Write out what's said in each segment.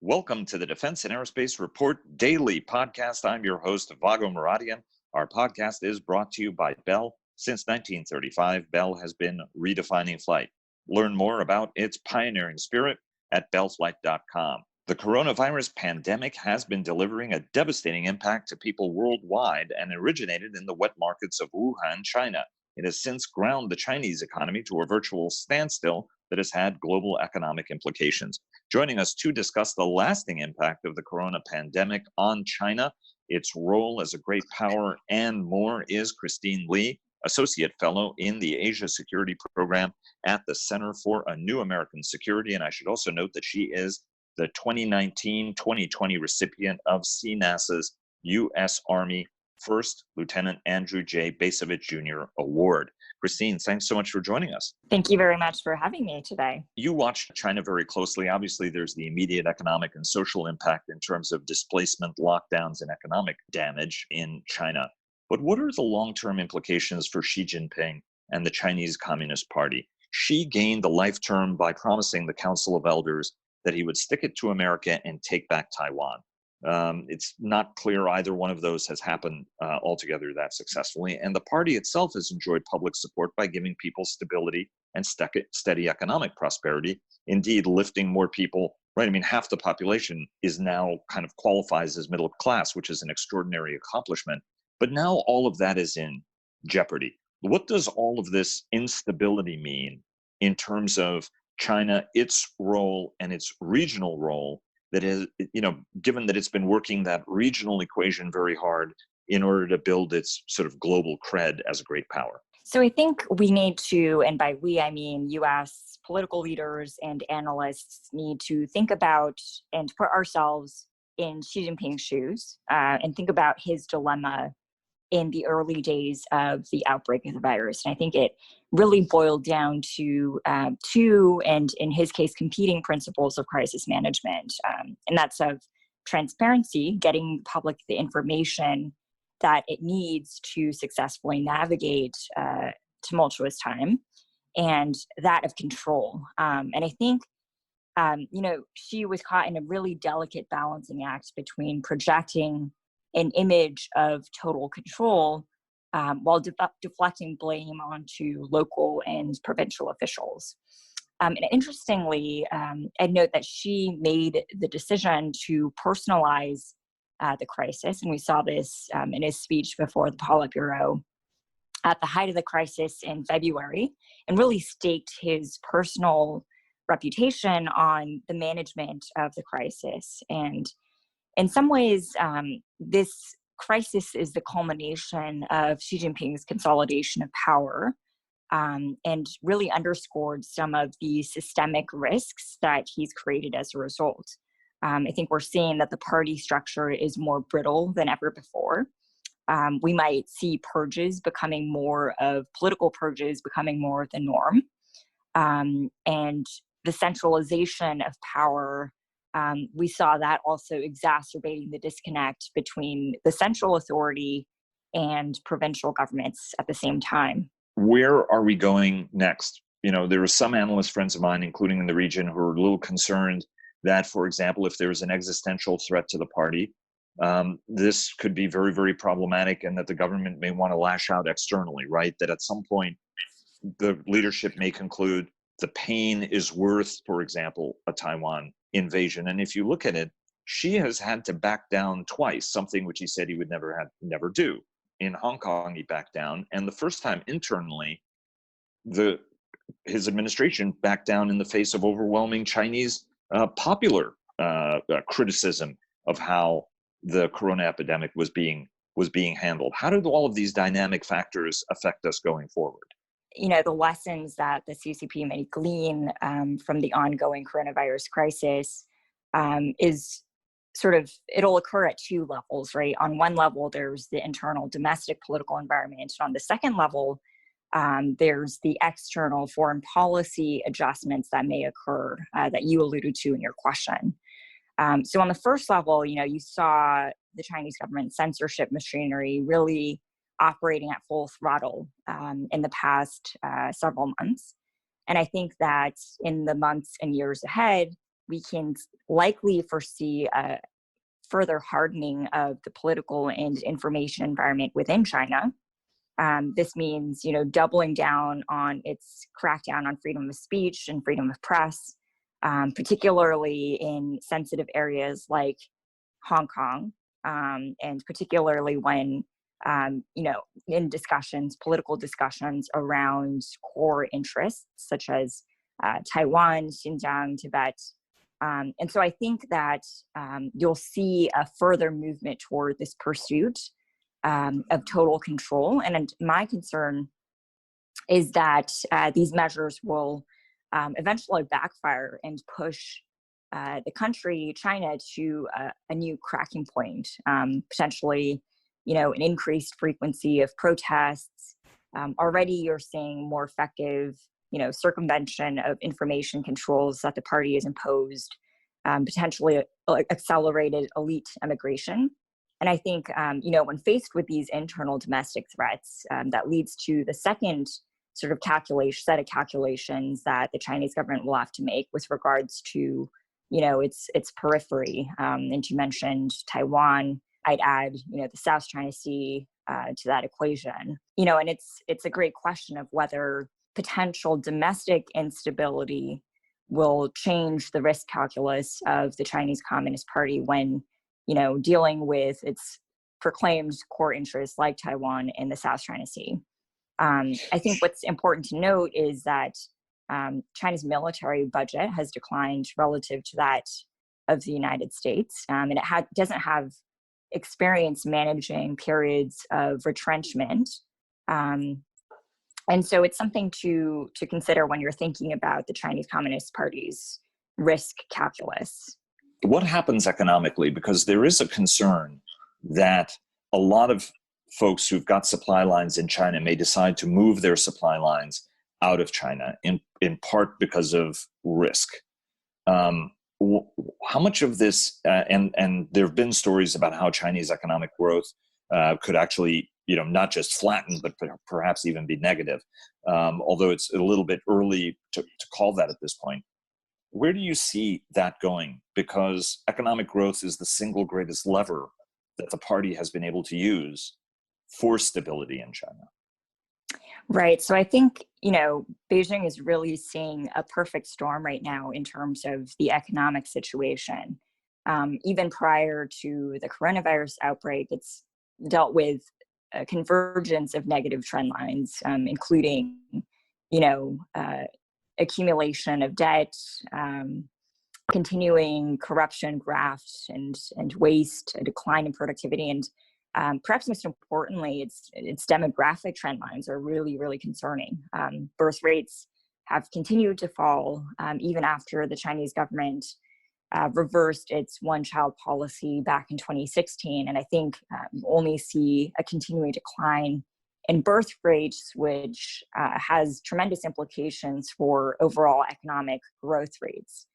Welcome to the Defense and Aerospace Report Daily Podcast. I'm your host, Vago Muradian. Our podcast is brought to you by Bell. Since 1935, Bell has been redefining flight. Learn more about its pioneering spirit at bellflight.com. The coronavirus pandemic has been delivering a devastating impact to people worldwide and originated in the wet markets of Wuhan, China. It has since ground the Chinese economy to a virtual standstill that has had global economic implications. Joining us to discuss the lasting impact of the corona pandemic on China, its role as a great power, and more is Christine Lee, Associate Fellow in the Asia Security Program at the Center for a New American Security. And I should also note that she is the 2019-2020 recipient of CNASA's U.S. Army First Lieutenant Andrew J. Basovich Jr. Award. Christine, thanks so much for joining us. Thank you very much for having me today. You watched China very closely. Obviously, there's the immediate economic and social impact in terms of displacement, lockdowns, and economic damage in China. But what are the long-term implications for Xi Jinping and the Chinese Communist Party? Xi gained a life term by promising the Council of Elders that he would stick it to America and take back Taiwan. It's not clear either one of those has happened altogether that successfully. And the party itself has enjoyed public support by giving people stability and steady economic prosperity, indeed lifting more people, right? I mean, half the population is now kind of qualifies as middle class, which is an extraordinary accomplishment. But now all of that is in jeopardy. What does all of this instability mean in terms of China, its role and its regional role? That is, given that it's been working that regional equation very hard in order to build its sort of global cred as a great power. So I think we need to, and by we, I mean U.S. political leaders and analysts, need to think about and put ourselves in Xi Jinping's shoes and think about his dilemma in the early days of the outbreak of the virus. And I think it really boiled down to two, and in his case, competing principles of crisis management. And that's of transparency, getting the public the information that it needs to successfully navigate tumultuous time, and that of control. And I think, Xi was caught in a really delicate balancing act between projecting an image of total control while deflecting blame onto local and provincial officials. And interestingly, I'd note that Xi made the decision to personalize the crisis, and we saw this in his speech before the Politburo at the height of the crisis in February, and really staked his personal reputation on the management of the crisis. And in some ways, this crisis is the culmination of Xi Jinping's consolidation of power and really underscored some of the systemic risks that he's created as a result. I think we're seeing that the party structure is more brittle than ever before. We might see political purges becoming more the norm. And the centralization of power, we saw that also exacerbating the disconnect between the central authority and provincial governments at the same time. Where are we going next? There are some analyst friends of mine, including in the region, who are a little concerned that, for example, if there's an existential threat to the party, this could be very, very problematic, and that the government may want to lash out externally, right? That at some point, the leadership may conclude the pain is worth, for example, a Taiwan invasion. And if you look at it, Xi has had to back down twice, something which he said he would never do. In Hong Kong, he backed down, and the first time internally, his administration backed down in the face of overwhelming Chinese popular criticism of how the corona epidemic was being handled. How did all of these dynamic factors affect us going forward? The lessons that the CCP may glean from the ongoing coronavirus crisis is it'll occur at two levels, right? On one level, there's the internal domestic political environment. And on the second level, there's the external foreign policy adjustments that may occur that you alluded to in your question. So on the first level, you saw the Chinese government censorship machinery really operating at full throttle in the past several months. And I think that in the months and years ahead, we can likely foresee a further hardening of the political and information environment within China. This means, doubling down on its crackdown on freedom of speech and freedom of press, particularly in sensitive areas like Hong Kong, and particularly when, in political discussions around core interests such as Taiwan, Xinjiang, Tibet. And so I think that you'll see a further movement toward this pursuit of total control. And my concern is that these measures will eventually backfire and push the country, China, to a new cracking point, potentially, an increased frequency of protests. Already you're seeing more effective, circumvention of information controls that the party has imposed, potentially accelerated elite immigration. And I think, when faced with these internal domestic threats, that leads to the second sort of set of calculations that the Chinese government will have to make with regards to, its periphery. And you mentioned Taiwan. I'd add, the South China Sea to that equation. And it's a great question of whether potential domestic instability will change the risk calculus of the Chinese Communist Party when, dealing with its proclaimed core interests like Taiwan and the South China Sea. I think what's important to note is that China's military budget has declined relative to that of the United States, and it doesn't have experience managing periods of retrenchment. And so it's something to consider when you're thinking about the Chinese Communist Party's risk calculus. What happens economically? Because there is a concern that a lot of folks who've got supply lines in China may decide to move their supply lines out of China, in part because of risk. How much of this, and there have been stories about how Chinese economic growth could actually, not just flatten, but perhaps even be negative, although it's a little bit early to call that at this point. Where do you see that going? Because economic growth is the single greatest lever that the party has been able to use for stability in China. Right. So I think, Beijing is really seeing a perfect storm right now in terms of the economic situation. Even prior to the coronavirus outbreak, it's dealt with a convergence of negative trend lines, including, accumulation of debt, continuing corruption, graft, and waste, a decline in productivity, and perhaps most importantly, its demographic trend lines are really, really concerning. Birth rates have continued to fall even after the Chinese government reversed its one-child policy back in 2016, and I think we only see a continuing decline in birth rates, which has tremendous implications for overall economic growth rates.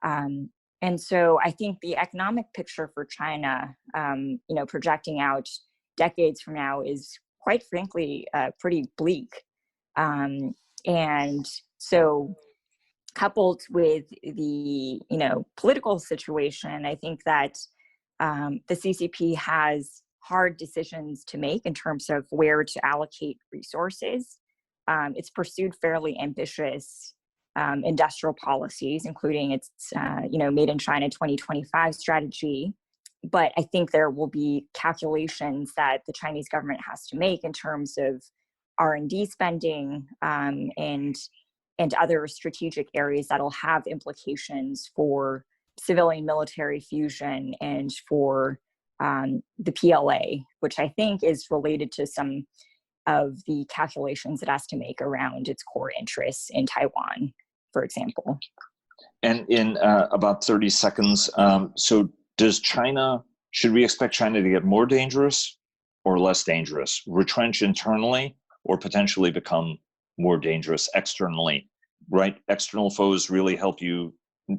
And so I think the economic picture for China, projecting out decades from now is quite frankly pretty bleak. And so coupled with the, political situation, I think that the CCP has hard decisions to make in terms of where to allocate resources. It's pursued fairly ambitious industrial policies, including its, Made in China 2025 strategy. But I think there will be calculations that the Chinese government has to make in terms of R&D spending and other strategic areas that'll have implications for civilian military fusion and for the PLA, which I think is related to some of the calculations it has to make around its core interests in Taiwan, for example. And in about 30 seconds, so should we expect China to get more dangerous or less dangerous? Retrench internally or potentially become more dangerous externally, right? External foes really help you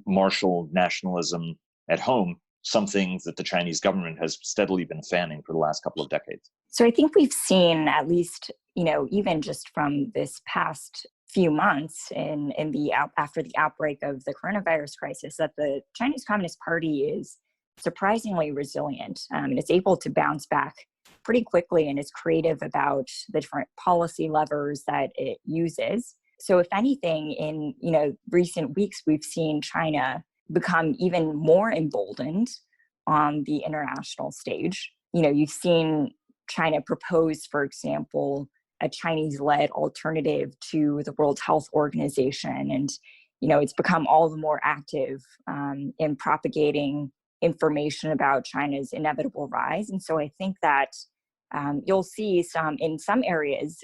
marshal nationalism at home, something that the Chinese government has steadily been fanning for the last couple of decades. So I think we've seen, at least even just from this past few months after the outbreak of the coronavirus crisis, that the Chinese Communist Party is surprisingly resilient, and it's able to bounce back pretty quickly and is creative about the different policy levers that it uses. So if anything, in recent weeks, we've seen China become even more emboldened on the international stage. You've seen China propose, for example, a Chinese-led alternative to the World Health Organization. And, it's become all the more active in propagating information about China's inevitable rise. And so I think that you'll see in some areas,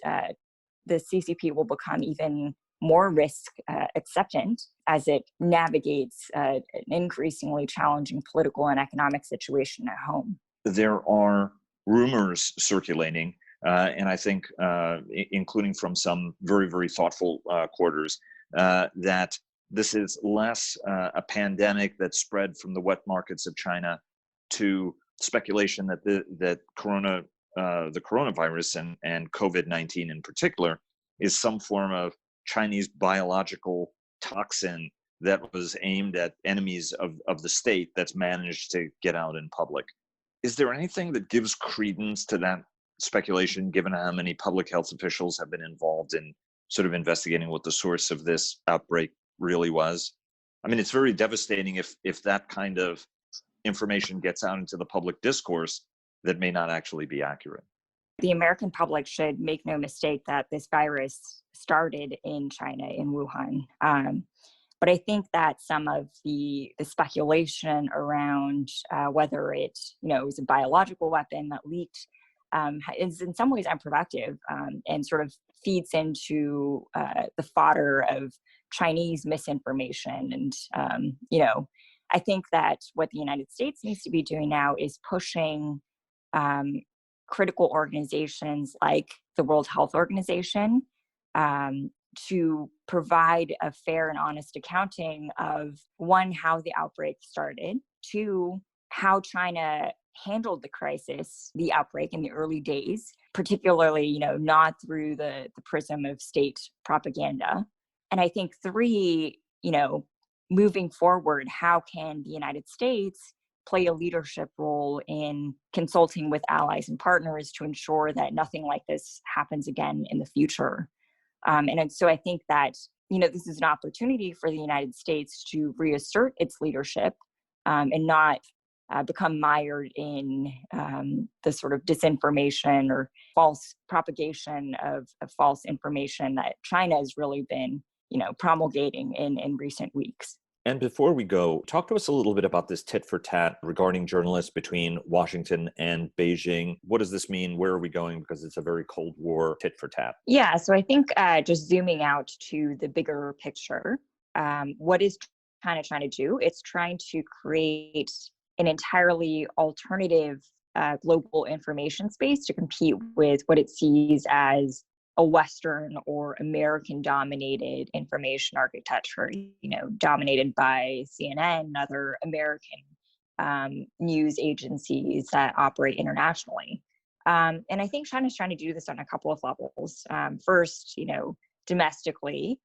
the CCP will become even more risk acceptant as it navigates an increasingly challenging political and economic situation at home. There are rumors circulating, and I think including from some very, very thoughtful quarters, that this is less a pandemic that spread from the wet markets of China to speculation that the coronavirus and COVID-19 in particular is some form of Chinese biological toxin that was aimed at enemies of the state that's managed to get out in public. Is there anything that gives credence to that speculation, given how many public health officials have been involved in sort of investigating what the source of this outbreak really was? I mean, it's very devastating if that kind of information gets out into the public discourse that may not actually be accurate. The American public should make no mistake that this virus started in China, in Wuhan. But I think that some of the speculation around whether it was a biological weapon that leaked is in some ways unproductive and sort of feeds into the fodder of Chinese misinformation. And, I think that what the United States needs to be doing now is pushing critical organizations like the World Health Organization to provide a fair and honest accounting of, one, how the outbreak started, two, how China handled the crisis, the outbreak in the early days, particularly, not through the prism of state propaganda. And I think three, moving forward, how can the United States play a leadership role in consulting with allies and partners to ensure that nothing like this happens again in the future. And so I think that, this is an opportunity for the United States to reassert its leadership and not become mired in the sort of disinformation or false propagation of false information that China has really been, promulgating in recent weeks. And before we go, talk to us a little bit about this tit for tat regarding journalists between Washington and Beijing. What does this mean? Where are we going? Because it's a very Cold War tit for tat. Yeah, so I think just zooming out to the bigger picture, what is China trying to do? It's trying to create an entirely alternative global information space to compete with what it sees as a Western or American-dominated information architecture, dominated by CNN and other American news agencies that operate internationally. And I think China's trying to do this on a couple of levels. First, domestically,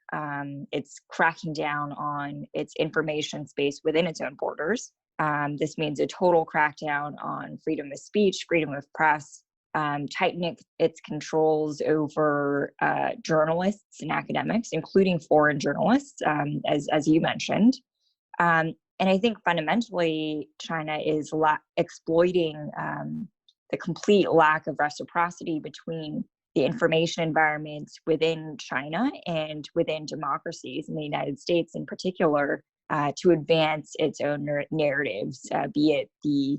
it's cracking down on its information space within its own borders. This means a total crackdown on freedom of speech, freedom of press, tightening its controls over journalists and academics, including foreign journalists, as you mentioned. And I think fundamentally, China is exploiting the complete lack of reciprocity between the information environments within China and within democracies in the United States in particular to advance its own narratives, be it the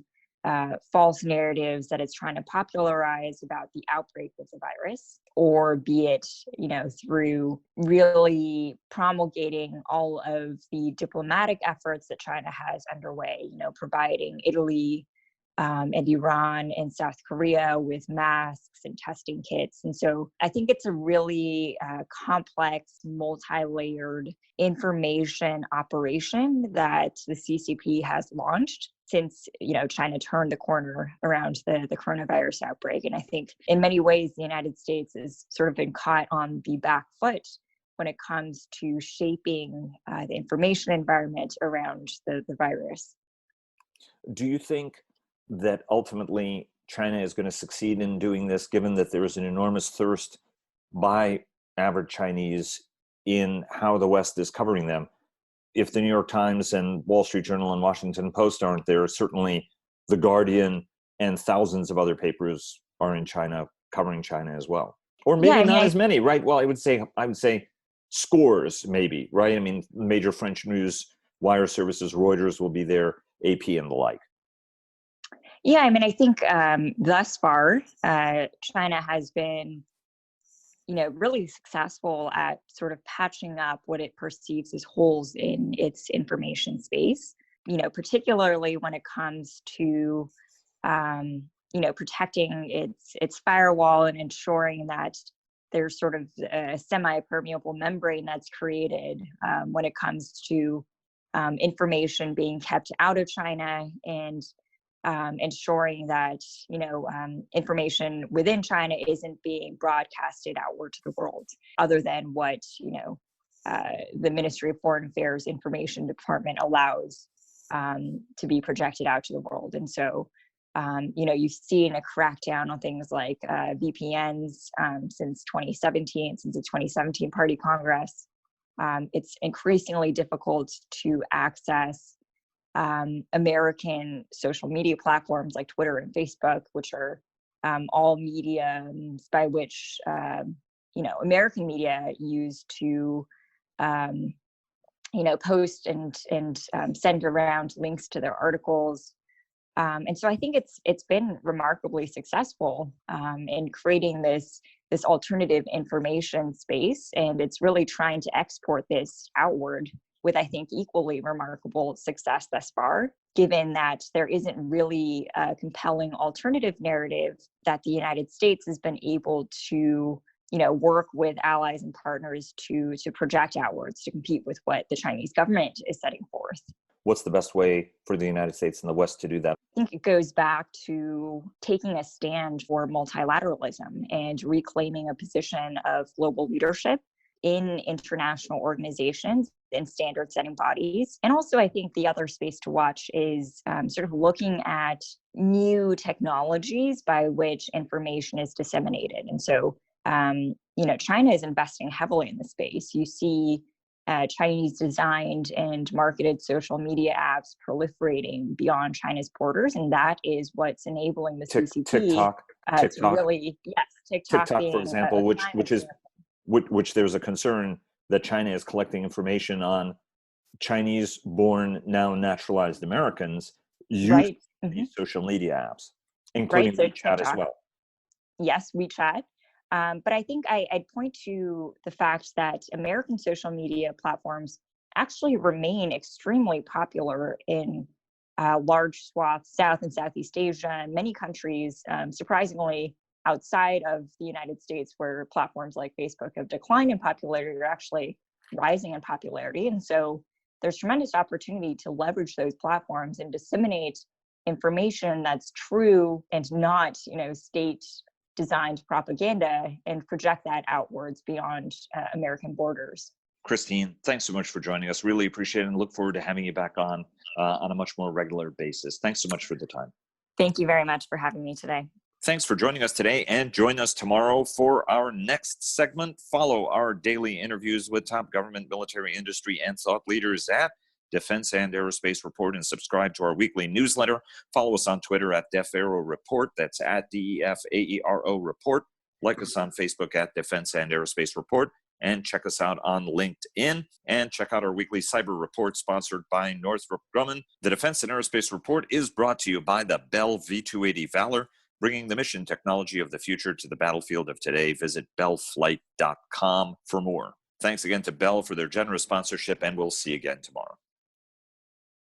false narratives that it's trying to popularize about the outbreak of the virus, or be it, through really promulgating all of the diplomatic efforts that China has underway, providing Italy and Iran and South Korea with masks and testing kits. And so I think it's a really complex, multi-layered information operation that the CCP has launched. since, China turned the corner around the coronavirus outbreak. And I think in many ways, the United States has sort of been caught on the back foot when it comes to shaping the information environment around the virus. Do you think that ultimately China is going to succeed in doing this, given that there is an enormous thirst by average Chinese in how the West is covering them? If the New York Times and Wall Street Journal and Washington Post aren't there, certainly The Guardian and thousands of other papers are in China, covering China as well. Or maybe not as many, right? Well, I would say scores, maybe, right? I mean, major French news wire services, Reuters will be there, AP and the like. Yeah, I mean, I think thus far, China has been, really successful at sort of patching up what it perceives as holes in its information space, particularly when it comes to, protecting its firewall and ensuring that there's sort of a semi-permeable membrane that's created when it comes to information being kept out of China, and ensuring that information within China isn't being broadcasted outward to the world, other than what the Ministry of Foreign Affairs Information Department allows to be projected out to the world. And so, you've seen a crackdown on things like VPNs since the 2017 Party Congress. It's increasingly difficult to access American social media platforms like Twitter and Facebook, which are all mediums by which American media use to post and send around links to their articles. And so I think it's been remarkably successful in creating this alternative information space, and it's really trying to export this outward with, I think, equally remarkable success thus far, given that there isn't really a compelling alternative narrative that the United States has been able to, work with allies and partners to project outwards to compete with what the Chinese government is setting forth. What's the best way for the United States and the West to do that? I think it goes back to taking a stand for multilateralism and reclaiming a position of global leadership in international organizations and standard setting bodies. And also, I think the other space to watch is sort of looking at new technologies by which information is disseminated. And so, China is investing heavily in the space. You see Chinese designed and marketed social media apps proliferating beyond China's borders. And that is what's enabling the CCP TikTok, to really, TikTok for example, which there's a concern that China is collecting information on Chinese-born, now naturalized Americans using these social media apps, including WeChat as well. Yes, WeChat. But I think I'd point to the fact that American social media platforms actually remain extremely popular in large swaths, South and Southeast Asia, and many countries, surprisingly, outside of the United States, where platforms like Facebook have declined in popularity, are actually rising in popularity. And so there's tremendous opportunity to leverage those platforms and disseminate information that's true and not, state designed propaganda, and project that outwards beyond American borders. Christine, thanks so much for joining us. Really appreciate it, and look forward to having you back on a much more regular basis. Thanks so much for the time. Thank you very much for having me today. Thanks for joining us today, and join us tomorrow for our next segment. Follow our daily interviews with top government, military, industry, and thought leaders at Defense and Aerospace Report, and subscribe to our weekly newsletter. Follow us on Twitter at DEFAERO Report. That's at DEFAERO Report. Like us on Facebook at Defense and Aerospace Report, and check us out on LinkedIn, and check out our weekly cyber report sponsored by Northrop Grumman. The Defense and Aerospace Report is brought to you by the Bell V-280 Valor, bringing the mission technology of the future to the battlefield of today. Visit bellflight.com for more. Thanks again to Bell for their generous sponsorship, and we'll see you again tomorrow.